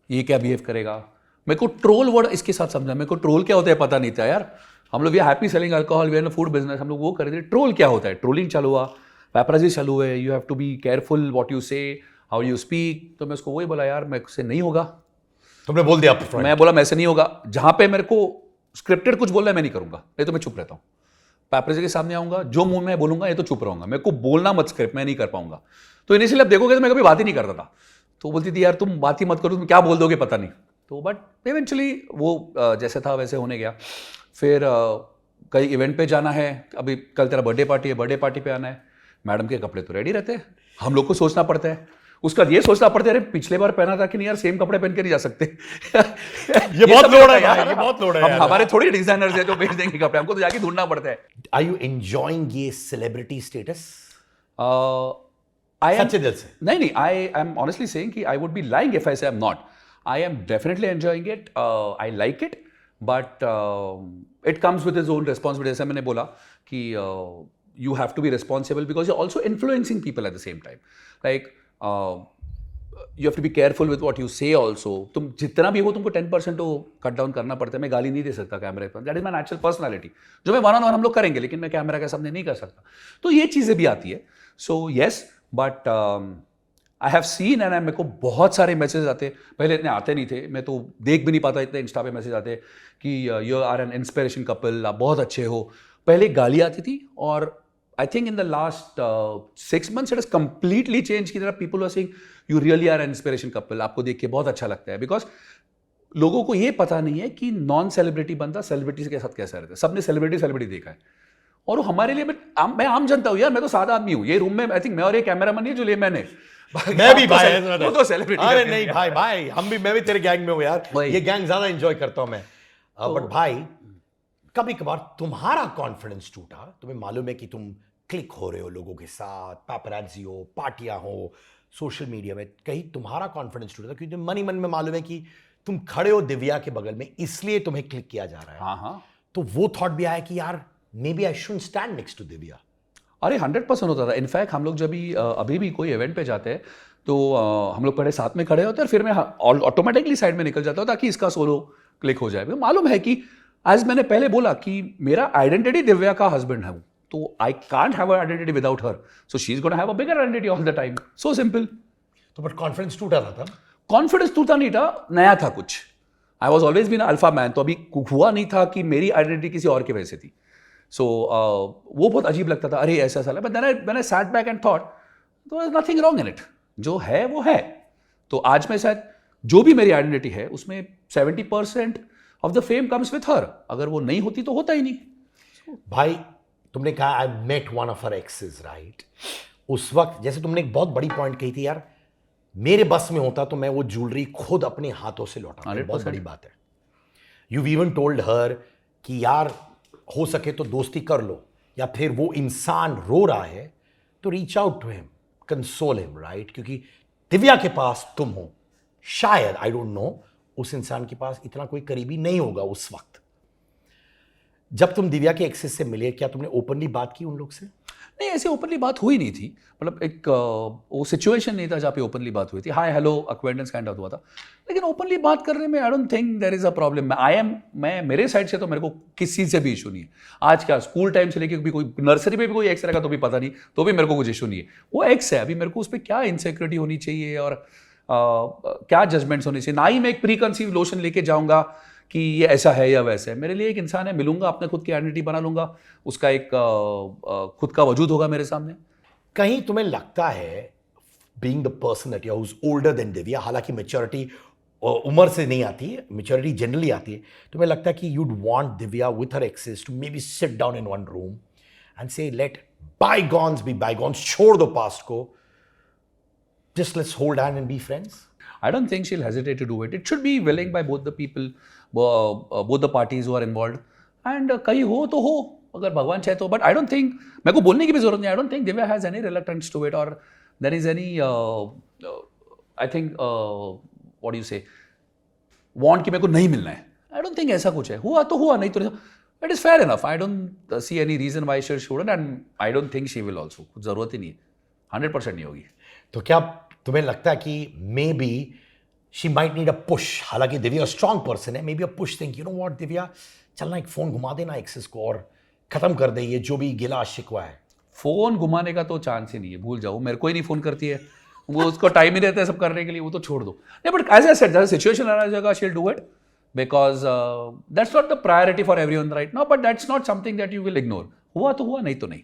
ये क्या बिहेव करेगा। मेरे को ट्रोल वर्ड इसके साथ समझा, मेरे को ट्रोल क्या होता है पता नहीं था यार। हम लोग ये happy selling alcohol, we are in food business, हम लोग वो कर रहे थे। ट्रोल क्या होता है, ट्रोलिंग चालू हुआ, पैपराजी चालू है, you have to be careful what you say, how you speak. तो मैं उसको वही बोला, यार मेरे से नहीं होगा। तुमने बोल दिया? मैं बोला मेरे से नहीं होगा। जहाँ पे मेरे को स्क्रिप्टेड कुछ बोलना है मैं नहीं करूँगा, नहीं तो मैं चुप रहता हूँ। पैपराजी के सामने आऊँगा, जो मुंह में बोलूँगा ये तो चुप रहूँगा, मेरे को बोलना मत स्क्रिप्ट, मैं नहीं कर पाऊँगा। तो इनिशियली अब देखोगे तो मैं कभी बात ही नहीं करता था। तो बोलती थी यार तुम बात ही मत करो, तुम क्या बोल दोगे पता नहीं। तो बट इवेंचुअली वो जैसे था वैसे होने गया। फिर कई इवेंट पे जाना है, अभी कल तेरा बर्थडे पार्टी है, बर्थडे पार्टी पे आना है, मैडम के कपड़े तो रेडी रहते हैं, हम लोग को सोचना पड़ता है। उसका ये सोचना पड़ता है, अरे पिछले बार पहना था कि नहीं यार, सेम कपड़े पहन के नहीं जा सकते। ये बहुत लोड है यार, ये बहुत लोड है यार। हमारे थोड़ी डिजाइनर्स हैं जो बेच देंगे कपड़े, हमको तो जाके ढूंढना पड़ता है। आर यू एंजॉयिंग ये सेलिब्रिटी स्टेटस? सच्चे दिल से? नहीं, आई एम ऑनेस्टली सेइंग कि I would be lying if I say I am not. I am definitely enjoying it, I like it, but it comes with his own responsibility. जैसे मैंने बोला कि you have to be responsible because you're also influencing people at the same time. Like you have to be careful with what you say also. तुम जितना भी हो तुमको 10% तो कट डाउन करना पड़ता है। मैं गाली नहीं दे सकता कैमरे पर, that is my natural personality. जो मैं वन ऑन वन हम लोग करेंगे, लेकिन मैं कैमरा के सामने नहीं कर सकता। तो ये चीज़ें भी आती है। So yes, but I have seen and मेरे को बहुत सारे मैसेज आते, पहले इतने आते नहीं थे, मैं तो देख भी नहीं पाता, इतने इंस्टा पे मैसेज आते कि you are an inspiration couple, आप बहुत अच्छे हो। पहले गाली आती थी, और I think in the last 6 months it has completely changed. कि there are people who are saying you really are an inspiration couple. आपको देख के बहुत अच्छा लगता है, because लोगों को ये पता नहीं है कि नॉन सेलिब्रिटी बंदा सेलिब्रिटी के साथ कैसा रहता है। सबने सेलिब्रिटी देखा है, और वो हमारे लिए मैं आम जनता हूँ यार, मैं तो सादा आदमी हूँ। ये रूम में आई थिंक मैं और ये कैमरामैन नहीं जो ले मैंने मैं भी भाई, वो तो सेलिब्रिटी। अरे नहीं भाई मैं भी तेरे गैंग में हूँ यार। ये गैंग ज्यादा एंजॉय करता हूँ मैं। बट भाई, कभी कभार तुम्हारा कॉन्फिडेंस टूटा, तुम्हें मालूम है कि तुम क्लिक हो रहे हो लोगों के साथ, पैपराज़ी हो, पार्टियां हो, सोशल मीडिया में, कहीं तुम्हारा कॉन्फिडेंस टूटा, क्योंकि मन ही मन में मालूम है कि तुम खड़े हो दिव्या के बगल में, इसलिए तुम्हें क्लिक किया जा रहा है। हाँ। तो वो थॉट भी आया कि यार maybe I should stand next to Divya. अरे 100% होता था। इनफैक्ट हम लोग जब भी अभी भी कोई इवेंट पे जाते हैं तो हम लोग पहले साथ में खड़े होते हैं, और फिर मैं ऑटोमेटिकली साइड में निकल जाता हूँ ताकि इसका सोलो क्लिक हो जाए। मालूम है कि आज मैंने पहले बोला कि मेरा आइडेंटिटी दिव्या का हस्बैंड है, तो I can't have a identity without her, so she is gonna have a bigger identity all the time. So simple. तो बट कॉन्फिडेंस टूटा था तब? कॉन्फिडेंस टूटा नहीं था, नया था कुछ। I was always been alpha man, तो अभी हुआ नहीं था कि मेरी आइडेंटिटी किसी और की वजह से थी. सो वो बहुत अजीब लगता था, अरे ऐसा साला. But then I sat back and thought there is nothing wrong in it. जो है वो है. तो आज मैं शायद जो भी मेरी आइडेंटिटी है उसमें 70% of the fame comes with her. अगर वो नहीं होती तो होता ही नहीं. भाई तुमने कहा I met one of her exes, right? उस वक्त जैसे तुमने एक बहुत बड़ी पॉइंट कही थी, यार मेरे बस में होता तो मैं वो ज्वेलरी खुद अपने हाथों से लौटा. 100%. बहुत बड़ी बात है. यू इवन टोल्ड हर कि यार हो सके तो दोस्ती कर लो, या फिर वो इंसान रो रहा है तो reach out to him, console him, right? क्योंकि दिव्या के पास तुम हो, शायद आई डोंट नो उस इंसान के पास इतना कोई करीबी नहीं होगा उस वक्त. जब तुम दिव्या के एक्सेस से मिले, क्या तुमने ओपनली बात की उन लोग से? नहीं, ऐसे ओपनली बात हुई नहीं थी. मतलब एक वो सिचुएशन नहीं था जहाँ पे ओपनली बात हुई थी. Hi hello acquaintance kind of हुआ था. लेकिन ओपनली बात करने में I don't think there is a problem. मैं मेरे साइड से तो मेरे को किस चीज़ से भी इशू नहीं है. आज क्या स्कूल टाइम से लेके भी कोई नर्सरी में भी कोई एक्स रहेगा तो भी पता नहीं, तो भी मेरे को कुछ इशू नहीं है. वो एक्स है. अभी मेरे को उस पर क्या इनसिक्योरिटी होनी चाहिए और क्या जजमेंट्स होने चाहिए. ना ही मैं एक प्री कंसीव नोशन लेके जाऊंगा कि ये ऐसा है या वैसा है. मेरे लिए एक इंसान है, मिलूंगा, अपने खुद की आइडेंटिटी बना लूंगा, उसका एक खुद का वजूद होगा मेरे सामने. कहीं तुम्हें लगता है being the person that you are older than Divya, हालांकि मैच्योरिटी उम्र से नहीं आती है, मैच्योरिटी जनरली आती है, तुम्हें लगता है कि you'd want Divya with her exes to maybe sit down in one room and say let bygones be bygones, छोड़ दो पास्ट को, just let's hold hand and be friends? I don't think she'll hesitate to do it. It should be willing by both the people, both the parties who are involved. And कहीं हो तो हो, अगर भगवान चाहे तो. But I don't think, मेरे को बोलने की भी जरूरत नहीं. I don't think Divya has any reluctance to it or there is any, I think, what do you say, want कि मेरे को नहीं मिलना है. I don't think ऐसा कुछ है. हुआ तो हुआ, नहीं तो नहीं. It is fair enough. I don't see any reason why she shouldn't, and I don't think she will also. कुछ जरूरत ही नहीं है. 100% नहीं होगी. तो क्या तुम्हें लगता है कि may be she might need a push? हालांकि दिव्या स्ट्रांग पर्सन है, may be a push think, you know what Divya, चलना एक फोन घुमा देना एक्सेस को और खत्म कर दे ये जो भी गिला शिकवा है. फोन घुमाने का तो चांस ही नहीं है. भूल जाओ, मेरे को ही नहीं फोन करती है. वो उसको टाइम ही रहता है सब करने के लिए, वो तो छोड़ दो. नहीं, बट एज आई सेड, जैसे सिचुएशन आ जाएगा she will do it because that's not the priority for everyone right now, but that's not something that you will ignore. हुआ तो हुआ, नहीं तो नहीं.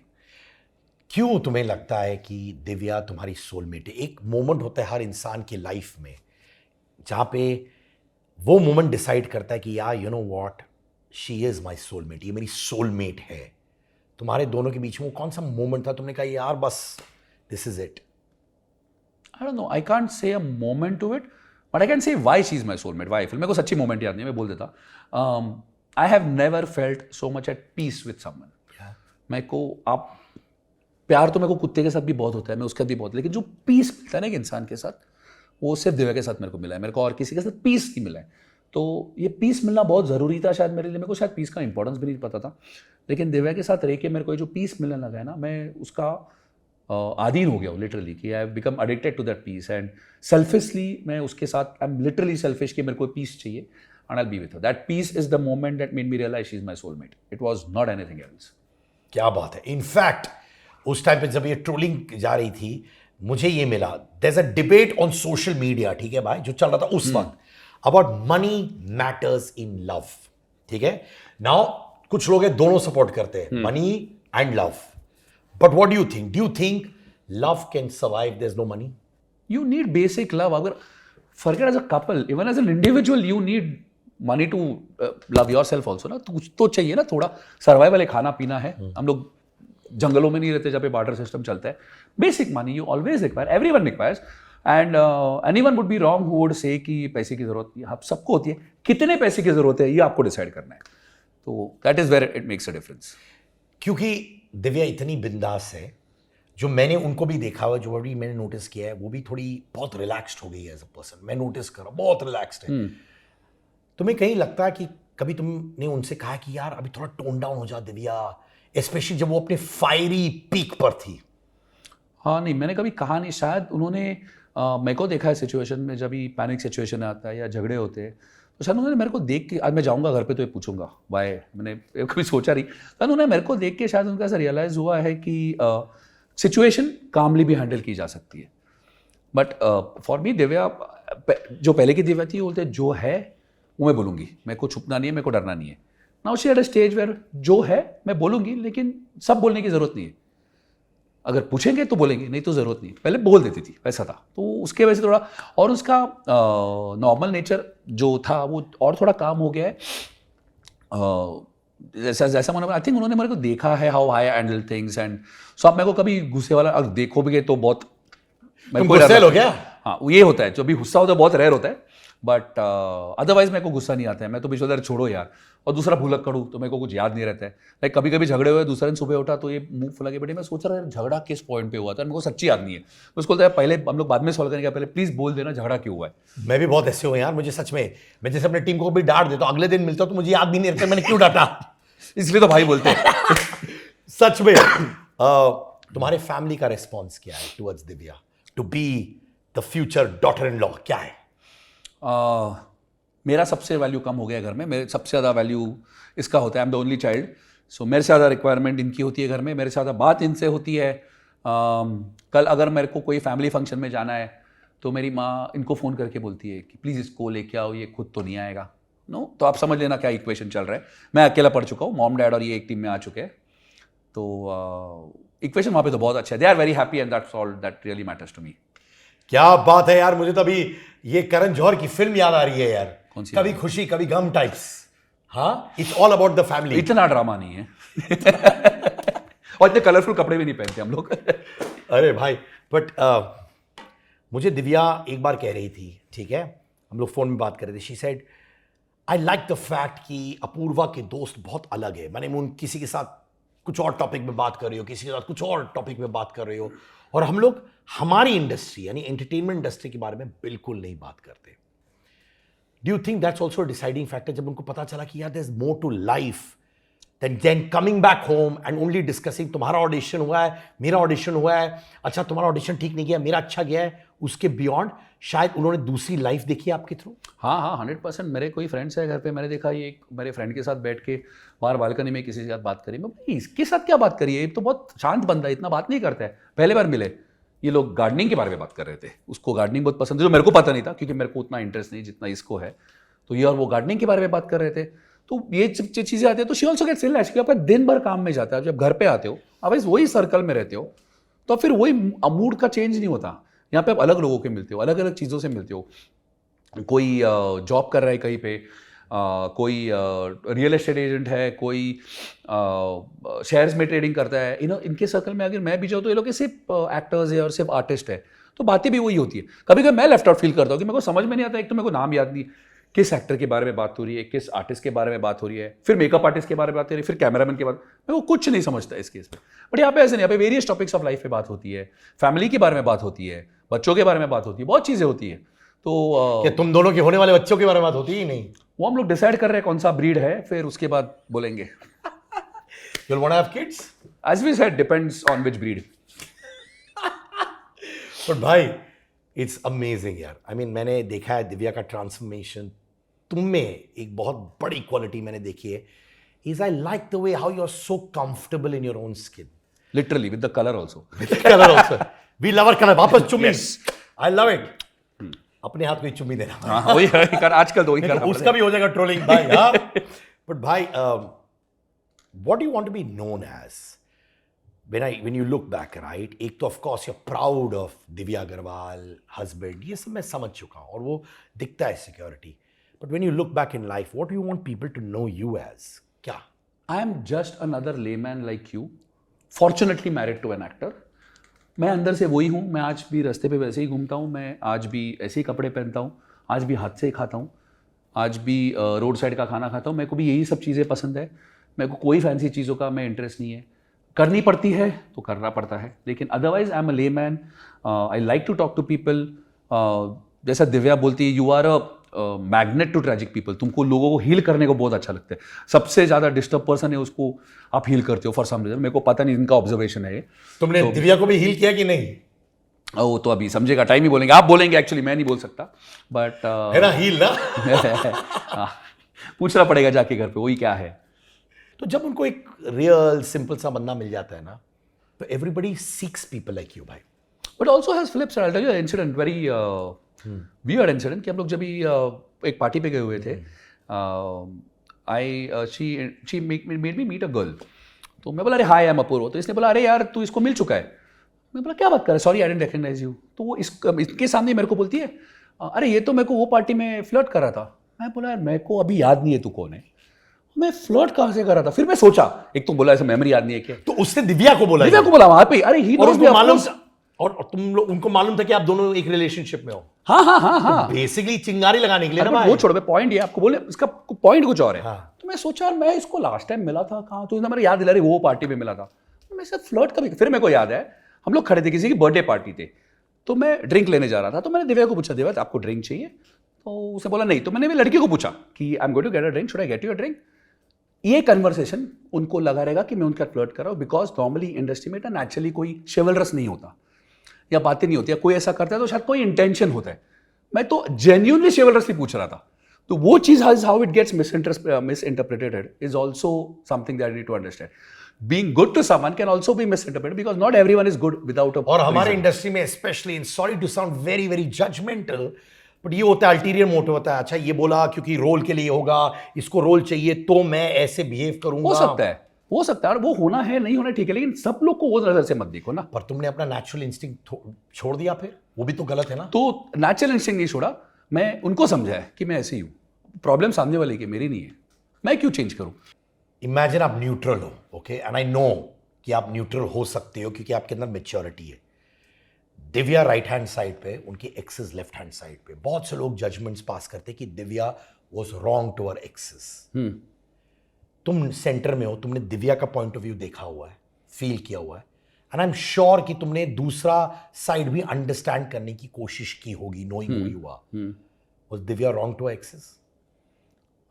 क्यों तुम्हें लगता है कि दिव्या तुम्हारी सोलमेट है? एक मोमेंट होता है हर इंसान की लाइफ में जहां पे वो मोमेंट डिसाइड करता है कि यार you know what, she is my soulmate, ये मेरी सोलमेट है. तुम्हारे दोनों के बीच में वो कौन सा मोमेंट था तुमने कहा यार बस this is it? I don't know, I can't say a moment to it, but I can say why she is my soulmate. Why मेरे को सच्ची मोमेंट याद नहीं, मैं बोल देता. I have never felt so much at peace with someone. मेरे को आप प्यार तो मेरे को कुत्ते के साथ भी बहुत होता है, मैं उसके साथ भी बहुत, लेकिन जो पीस मिलता है ना एक इंसान के साथ, वो सिर्फ दिव्या के साथ मेरे को मिला है. मेरे को और किसी के साथ पीस नहीं मिला है. तो ये पीस मिलना बहुत ज़रूरी था शायद मेरे लिए. मेरे को शायद पीस का इंपॉर्टेंस भी नहीं पता था, लेकिन दिव्या के साथ रह के मेरे को जो पीस मिलने लगा है ना, मैं उसका आदीन हो गया हूँ लिटरली. कि I have become addicted to that peace and selfishly मैं उसके साथ आई एम लिटरली सेल्फिश कि मेरे को पीस चाहिए and I will be with her. That peace is the moment that made me realise she is my soulmate. It was not anything else. क्या बात है. इनफैक्ट उस टाइम पे जब ये ट्रोलिंग जा रही थी, मुझे ये मिला, there is a debate on social media, ठीक है भाई, जो चल रहा था उस वक्त, about money matters in love. ठीक है, नाउ कुछ लोग हैं दोनों सपोर्ट करते हैं, money and love. But what do you think love can survive there is no money? You need basic love. अगर forget as a couple, even as an individual, you need money to love yourself also ना. कुछ तो चाहिए ना, थोड़ा survival है, खाना पीना है. हम लोग जंगलों में नहीं रहते जहाँ पे बार्टर सिस्टम चलता है. Basic money you always require, everyone requires. And anyone would be wrong who would say कि पैसे की जरूरत आप सबको होती है. कितने पैसे की जरूरत है ये आपको डिसाइड करना है. तो that is where it makes a difference. क्योंकि दिव्या इतनी बिंदास है, जो मैंने उनको भी देखा हुआ, जो भी मैंने नोटिस किया है, वो भी थोड़ी बहुत रिलैक्स्ड हो गई है एज अ पर्सन. मैं नोटिस कर रहा हूँ बहुत रिलैक्स्ड है. तुम्हें कहीं लगता है कि कभी तुमने उनसे कहा कि यार अभी थोड़ा टोन डाउन हो जा दिव्या, स्पेशली जब वो अपने फायरी पीक पर थी? हाँ नहीं, मैंने कभी कहा नहीं. शायद उन्होंने मेरे को देखा है सिचुएशन में, जब भी पैनिक सिचुएशन आता है या झगड़े होते हैं, तो शायद उन्होंने मेरे को देख के, आज मैं जाऊँगा घर पे तो ये पूछूंगा वाई, मैंने कभी सोचा नहीं, पर उन्होंने मेरे को देख के शायद उनका ऐसा रियलाइज़ हुआ है कि सिचुएशन कामली भी हैंडल की जा सकती है. बट फॉर मी दिव्या, जो पहले की दिव्या थी, बोलते जो है वो मैं बोलूँगी, मेरे को छुपना नहीं है, मेरे को डरना नहीं है। Now she at a stage where जो है मैं बोलूँगी, लेकिन सब बोलने की ज़रूरत नहीं है। अगर पूछेंगे तो बोलेंगे, नहीं तो ज़रूरत नहीं। पहले बोल देती थी, वैसा था। तो उसके वजह से थोड़ा, और उसका नॉर्मल नेचर जो था वो और थोड़ा काम हो गया है। जैसा जैसा मैंने, आई थिंक उन्होंने मेरे को देखा है how I handle things, and so आप मेरे को कभी गुस्से वाला अगर देखो भी तो बहुत तुम गुस्से हो क्या? हाँ, ये होता है, जो भी गुस्सा होता है बहुत रेयर होता है, बट अदरवाइज मेरे को गुस्सा नहीं आता है। मैं तो बीच में छोड़ो यार, और दूसरा भूलक करूँ तो मेरे को कुछ याद नहीं रहता है। लाइक कभी कभी झगड़े हुए, दूसरे दिन सुबह उठा तो ये मुंह फुला के, बेटे मैं सोच रहा था झगड़ा किस पॉइंट पे हुआ था, मेरे को सच्ची याद नहीं है। तो उसको बोलता है पहले हम लोग बाद में सॉल्व करेंगे, पहले प्लीज बोल देना झगड़ा क्यों हुआ है। मैं भी बहुत ऐसे हूँ यार, मुझे सच में, मैं जैसे अपने टीम को भी डांट देता हूँ, अगले दिन मिलता हूँ तो मुझे याद भी नहीं रहता मैंने क्यों डांटा। इसलिए तो भाई बोलते हैं। सच में। तुम्हारे फैमिली का रिस्पॉन्स क्या है towards Divya, to be the future daughter in law, क्या है? मेरा सबसे वैल्यू कम हो गया घर में। मेरे सबसे ज़्यादा वैल्यू इसका होता है, I am the only child, so मेरे से ज़्यादा रिक्वायरमेंट इनकी होती है घर में, मेरे से ज़्यादा बात इनसे होती है। कल अगर मेरे को कोई फैमिली फंक्शन में जाना है तो मेरी माँ इनको फ़ोन करके बोलती है कि प्लीज़ इसको लेके आओ, ये खुद तो नहीं आएगा। नो, तो आप समझ लेना क्या इक्वेशन चल रहा है। मैं अकेला पढ़ चुका हूँ, मॉम डैड और ये एक टीम में आ चुके हैं, तो इक्वेशन वहाँ पे तो बहुत अच्छा है। They are very happy and that's all that really matters to me. क्या बात है यार, मुझे तो अभी ये करण जौहर की फिल्म याद आ रही है यार, कौन सी? कभी खुशी कभी गम टाइप्स। हाँ, it's all about the family. इतना ड्रामा नहीं है। और इतने कलरफुल कपड़े भी नहीं पहनते हम लोग। अरे भाई, बट मुझे दिव्या एक बार कह रही थी, ठीक है, हम लोग फोन में बात कर रहे थे, she said I like the fact कि अपूर्वा के दोस्त बहुत अलग है। मैंने उन किसी के साथ कुछ और टॉपिक में बात कर रही हो, किसी के साथ कुछ और टॉपिक में बात कर रहे हो, और हम लोग हमारी इंडस्ट्री यानी एंटरटेनमेंट इंडस्ट्री के बारे में बिल्कुल नहीं बात करते। Do you think that's also deciding factor, जब उनको पता चला कि यार there is more to life than coming back home and only discussing तुम्हारा ऑडिशन हुआ है, मेरा ऑडिशन हुआ है, अच्छा तुम्हारा ऑडिशन ठीक नहीं गया, मेरा अच्छा गया है, उसके बियॉन्ड शायद उन्होंने दूसरी लाइफ देखी आपके थ्रू? हाँ हाँ, 100%। मेरे कोई फ्रेंड्स है घर पे, मैंने देखा ये मेरे फ्रेंड के साथ बैठ के बाहर बालकनी में किसी के साथ बात करी। मैं भाई इसके साथ क्या बात करी है, ये तो बहुत शांत बंदा है, इतना बात नहीं करता है। पहले बार मिले ये लोग गार्डनिंग के बारे में बात कर रहे थे, उसको गार्डनिंग बहुत पसंद है, जो मेरे को पता नहीं था क्योंकि मेरे को उतना इंटरेस्ट नहीं जितना इसको है। तो ये और वो गार्डनिंग के बारे में बात कर रहे थे। तो ये चीज़ें आती है तो शी ऑल्सो गेट्स रिलैक्स, क्योंकि आपका दिन भर काम में जाता है। जब घर पे आते हो आप इस वही सर्कल में रहते हो, तो फिर वही मूड का चेंज नहीं होता। यहाँ पे आप अलग लोगों के मिलते हो, अलग अलग चीज़ों से मिलते हो। कोई जॉब कर रहा है कहीं पे, कोई रियल एस्टेट एजेंट है, कोई शेयर्स में ट्रेडिंग करता है। इनके सर्कल में अगर मैं भी जाऊँ तो ये लोग सिर्फ एक्टर्स है और सिर्फ आर्टिस्ट है, तो बातें भी वही होती है। कभी कभी मैं लेफ्ट आउट फील करता हूँ कि मेरे को समझ में नहीं आता, एक तो मेरे को नाम याद नहीं किस एक्टर के बारे में बात हो रही है, किस आर्टिस्ट के बारे में बात हो रही है, फिर मेकअप आर्टिस्ट के बारे में बात हो रही है, फिर कैमरामैन के बारे में, मैं वो कुछ नहीं समझता इस केस में। बट यहाँ पे ऐसे नहीं, यहाँ पे वेरियस टॉपिक्स ऑफ लाइफ पे बात होती है, फैमिली के बारे में बात होती है, बच्चों के बारे में बात होती है, बहुत चीज़ें होती है। तो क्या तुम दोनों के होने वाले बच्चों के बारे में बात होती ही नहीं? वो हम लोग डिसाइड कर रहे हैं कौन सा ब्रीड है, फिर उसके बाद बोलेंगे। You'll want to have kids? As we said, depends on which breed. But भाई, it's amazing यार। I mean, मैंने देखा है दिव्या का ट्रांसफॉर्मेशन। तुम में एक बहुत बड़ी क्वालिटी मैंने देखी है, is I like the way how you're so comfortable in your own skin. Literally, with the color also. With the color also. We love our color. वापस चुम्मी। Yes. I love it. अपने हाथ को ही चुम्मी देना। हाँ, वही कर, आजकल तो वही कर। उसका भी हो जाएगा ट्रोलिंग भाई। हाँ। But भाई, what do you want to be known as? When you look back, right? एक तो of course you're proud of Divya Agarwal, husband, ये सब मैं समझ चुका हूँ और वो दिखता है security. But when you look back in life, what do you want people to know you as? क्या? I am just another layman like you, fortunately married to an actor. मैं अंदर से वही हूँ, मैं आज भी रास्ते पे वैसे ही घूमता हूँ, मैं आज भी ऐसे ही कपड़े पहनता हूँ, आज भी हाथ से ही खाता हूँ, आज भी रोड साइड का खाना खाता हूँ। मेरे को भी यही सब चीज़ें पसंद है, मेरे को कोई फैंसी चीज़ों का मैं इंटरेस्ट नहीं है। करनी पड़ती है तो करना पड़ता है, लेकिन otherwise I am a layman. I like to talk to people. जैसा दिव्या बोलती है, you are a magnet to tragic people. तुमको लोगों को हील करने को बहुत अच्छा लगता है। सबसे ज़्यादा डिस्टर्ब पर्सन है, उसको आप हील करते हो फॉर सम रीजन। मेरे को पता नहीं, इनका ऑब्जर्वेशन है ये। तुमने दिव्या को भी हील किया कि नहीं? वो तो अभी समझेगा, टाइम ही बोलेंगे। आप बोलेंगे, एक्चुअली मैं नहीं बोल सकता, बट है ना हील ना। पूछना पड़ेगा जाके घर पे वही क्या है। तो जब उनको एक रियल सिंपल सा बंदा मिल जाता है ना, तो everybody seeks people like you भाई। But also has flips. Incident, very weird incident, कि हम लोग जब भी एक पार्टी पे गए हुए थे, she made me meet a girl. तो मैं बोला अरे हाय आई एम अपूर्व. तो इसने बोला अरे यार तू इसको मिल चुका है. मैं बोला क्या बात कर रहा है, sorry I didn't recognise you. तो वो इसके सामने मेरे को बोलती है अरे ये तो मेरे को वो पार्टी में फ्लर्ट कर रहा था. मैं बोला यार मेरे को अभी याद नहीं है तू कौन है. मैं फ्लर्ट कहाँ से कर रहा था. फिर मैं सोचा, एक तो बोला ऐसा मेमोरी याद नहीं है क्या. तो उसने दिव्या को बोला, दिव्या को बोला वहां पे. अरे ही और नोज मी उसको मालूम, ऑफ और तुम लोग उनको मालूम था कि आप दोनों एक रिलेशनशिप में हो. हाँ हाँ हाँ हाँ. बेसिकली चिंगारी लगाने के लिए ना अरे भाई. वो छोड़ो, पॉइंट ये आपको बोले, इसका पॉइंट कुछ और है. हाँ. तो मैं सोचा मैं इसको लास्ट टाइम मिला था कहाँ, तो इसने मेरे याद दिला रही वो पार्टी में मिला था. मैं इससे फ्लर्ट कभी. फिर मेरे को याद है हम लोग खड़े थे किसी की बर्थडे पार्टी थे, तो मैं ड्रिंक लेने जा रहा था. तो मैंने दिव्या को पूछा दिव्या आपको ड्रिंक चाहिए. तो उसे बोला नहीं. तो मैंने लड़की को पूछा कि I am going to get a drink, should I get you a drink. ये कन्वर्सेशन उनको लगा रहेगा कि मैं उनका फ्लर्ट कर रहा हूँ, बिकॉज नॉर्मली इंडस्ट्री में नेचुरली कोई शिवलरस नहीं होता या बातें नहीं होती, या कोई ऐसा करता है तो शायद कोई इंटेंशन होता है. मैं तो जेन्युइनली शिवलरसली पूछ रहा था. तो वो चीज how it gets misinterpreted is also something that you need to understand. Being good to someone can also be misinterpreted because not everyone is good without a. और हमारे इंडस्ट्री में specially, in sorry to sound very very judgmental, but ये होता है ulterior motive होता है. अच्छा ये बोला क्योंकि रोल के लिए होगा, इसको रोल चाहिए तो मैं ऐसे बिहेव करूंगा. हो सकता है और वो होना है नहीं होना ठीक है, लेकिन सब लोग को वो नजर से मत देखो ना. पर तुमने अपना नेचुरल इंस्टिंक्ट छोड़ दिया, फिर वो भी तो गलत है ना. तो नेचुरल इंस्टिंक्ट नहीं छोड़ा, मैं उनको समझाया कि मैं ऐसे ही हूँ. प्रॉब्लम सामने वाले की, मेरी नहीं है. मैं क्यों चेंज करूँ. इमेजिन आप न्यूट्रल हो, ओके, एंड आई नो कि आप न्यूट्रल हो सकते हो क्योंकि आपके अंदर मेच्योरिटी है. दिव्या राइट हैंड साइड पे, उनकी एक्सेस लेफ्ट हैंड साइड पे. बहुत से लोग जजमेंट्स पास करते कि Divya was wrong to her exes. तुम सेंटर में हो, तुमने दिव्या का पॉइंट ऑफ व्यू देखा हुआ है, फील किया हुआ है, एंड आई एम श्योर कि तुमने दूसरा साइड भी अंडरस्टैंड करने की कोशिश की होगी, knowing who you are. Was Divya wrong to her exes?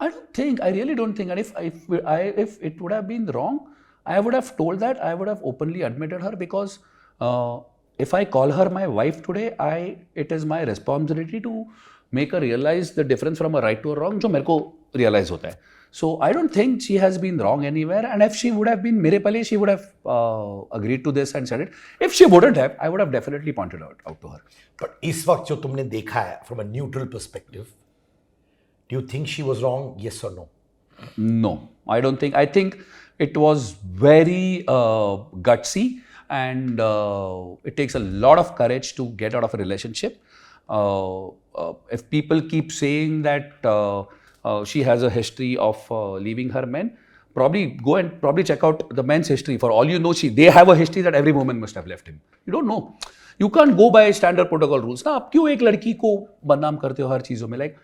I don't think, I really don't think. And if it would have been wrong, I would have told that, I would have openly admitted her, because if I call her my wife today, it is my responsibility to make her realize the difference from a right to a wrong, जो मेरे को realize होता है. So I don't think she has been wrong anywhere. And if she would have been मेरे पहले, she would have agreed to this and said it. If she wouldn't have, I would have definitely pointed out to her. But इस वक्त जो तुमने देखा है from a neutral perspective, do you think she was wrong? Yes or no? No, I don't think. I think it was very gutsy, and it takes a lot of courage to get out of a relationship. If people keep saying that she has a history of leaving her men, probably check out the men's history. For all you know, they have a history that every woman must have left him. You don't know. You can't go by standard protocol rules. ना आप क्यों एक लड़की को बदनाम करते हो हर चीज़ों में? Like,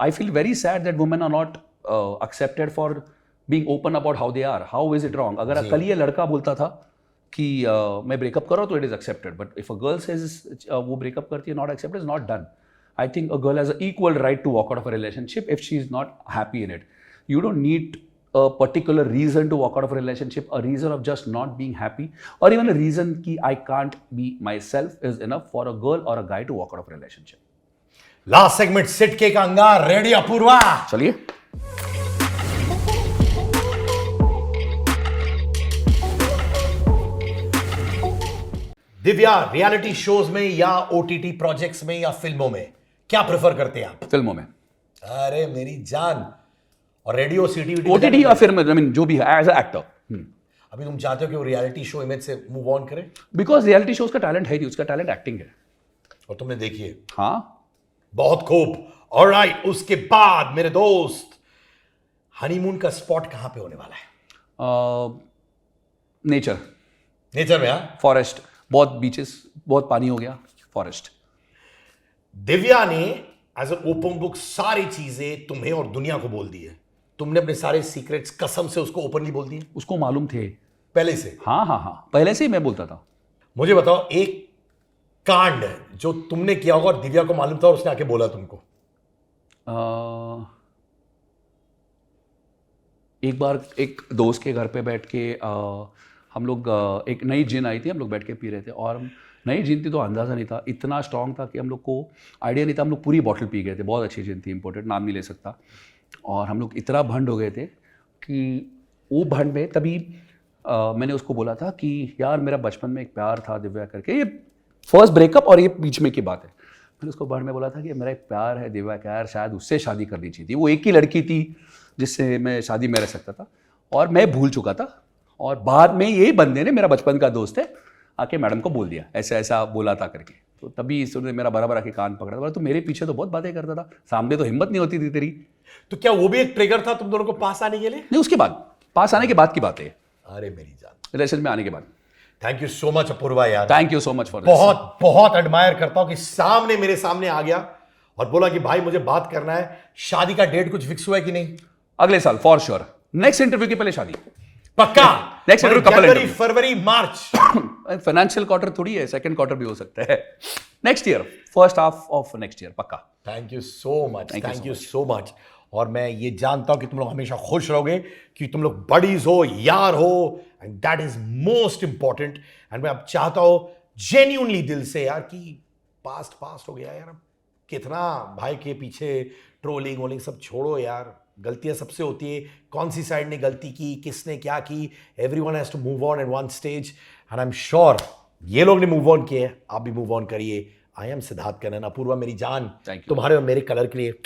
I feel very sad that women are not accepted for being open about how they are. How is it wrong? अगर कल ये लड़का बोलता था कि मैं ब्रेकअप कर रहा हूँ तो it is accepted. But if a girl says वो ब्रेकअप करती है, not accepted, is not done. I think a girl has an equal right to walk out of a relationship if she is not happy in it. You don't need a particular reason to walk out of a relationship. A reason of just not being happy, or even a reason कि I can't be myself, is enough for a girl or a guy to walk out of a relationship. Last segment sit के अंगार. Ready Apoorva? चलिए. Divya, reality shows में या OTT projects में या फिल्मों में, क्या प्रेफर करते हैं आप? फिल्मों में. अरे मेरी जान. और रेडियो सीटी ओटीटी या फिल्म, आई मीन जो भी है, एज अ एक्टर. अभी तुम चाहते हो कि वो रियलिटी शो इमेज से मूव ऑन करे? बिकॉज रियलिटी शोज का टैलेंट है ही, उसका टैलेंट एक्टिंग है. और तुमने देखी है? हाँ. बहुत खूब. ऑलराइट, उसके बाद मेरे दोस्त, हनीमून का स्पॉट कहां पे होने वाला है? नेचर. नेचर में? हाँ, फॉरेस्ट. बहुत बीचेस, बहुत पानी हो गया, फॉरेस्ट. दिव्या ने एज अ ओपन बुक सारी चीजें तुम्हें और दुनिया को बोल दी है. तुमने अपने सारे सीक्रेट्स कसम से उसको ओपनली बोल दिए? उसको मालूम थे पहले से? हाँ हाँ हाँ, पहले से ही मैं बोलता था. मुझे बताओ एक कांड जो तुमने किया होगा और दिव्या को मालूम था और उसने आके बोला तुमको. एक बार एक दोस्त के घर पे बैठ के हम लोग एक नई जिन आई थी, हम लोग बैठ के पी रहे थे, और नई जिन थी तो अंदाज़ा नहीं था, इतना स्ट्रांग था कि हम लोग को आइडिया नहीं था. हम लोग पूरी बॉटल पी गए थे. बहुत अच्छी जिन थी, इंपोर्टेड, नाम नहीं ले सकता. और हम लोग इतना भंड हो गए थे कि वो भंड में तभी मैंने उसको बोला था कि यार मेरा बचपन में एक प्यार था दिव्या करके. ये फर्स्ट ब्रेकअप और ये बीच में की बात है. मैंने उसको बाद में बोला था कि मेरा एक प्यार है दिव्या का यार, शायद उससे शादी करनी चाहिए थी, वो एक ही लड़की थी जिससे मैं शादी में रह सकता था और मैं भूल चुका था। और बाद में यही बंदे ने, मेरा बचपन का दोस्त है, आके मैडम को बोल दिया ऐसा ऐसा बोला था करके। तो तभी इसने मेरा बराबर आके कान पकड़ा, बोला तू मेरे पीछे तो बहुत बातें करता था, सामने तो हिम्मत नहीं होती थी तेरी। तो क्या वो भी एक ट्रिगर था तुम दोनों को पास आने के लिए? नहीं, उसके बाद, पास आने के बाद की बात है, अरे मेरी जान, रिलेशन में आने के बाद। Thank you so much Apoorva यार, thank you so much for बहुत बहुत एडमायर करता हूं कि सामने मेरे सामने आ गया और बोला कि भाई मुझे बात करना है। शादी का डेट कुछ फिक्स हुआ है कि नहीं? अगले साल फॉर श्योर, नेक्स्ट इंटरव्यू के पहले शादी पक्का? नेक्स्ट इंटरव्यू कपल जनवरी इंटरव्यू, फरवरी मार्च? फाइनेंशियल क्वार्टर थोड़ी है, सेकंड क्वार्टर भी हो सकता है, next year, first half of next year पक्का। Thank you so much, Thank you thank so you so much. और मैं ये जानता हूं कि तुम लोग हमेशा खुश रहोगे, कि तुम लोग बडीज हो, यार हो, and that is most important. And मैं अब चाहता हूं जेन्युइनली दिल से यार कि पास्ट हो गया यार, अब कितना भाई के पीछे ट्रोलिंग वोलिंग सब छोड़ो यार, गलतियां सबसे होती है, कौन सी साइड ने गलती की, किसने क्या की, everyone has to move on at one stage, and I am sure ये लोग ने मूव ऑन किए, आप भी मूव ऑन करिए। आई एम सिद्धार्थ कनन, अपूर्वा मेरी जान, Thank you. तुम्हारे और मेरे कलर के लिए।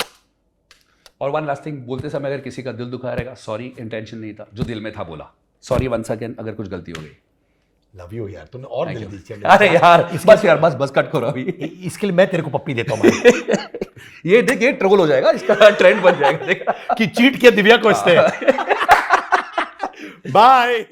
और वन लास्ट थिंग, बोलते समय अगर किसी का दिल दुखा रहेगा, सॉरी, इंटेंशन नहीं था, जो दिल में था बोला, सॉरी वंस अगेन अगर कुछ गलती हो गई। लव यू यार, तूने और Thank दिल you. दी चल। अरे यार बस यार, बस कट करो अभी। इसके लिए मैं तेरे को पप्पी देता हूँ ये देख, ये ट्रोल हो जाएगा, इसका ट्रेंड बन जाएगा, देख। कि चीट किया दिव्या को इसने। बाय।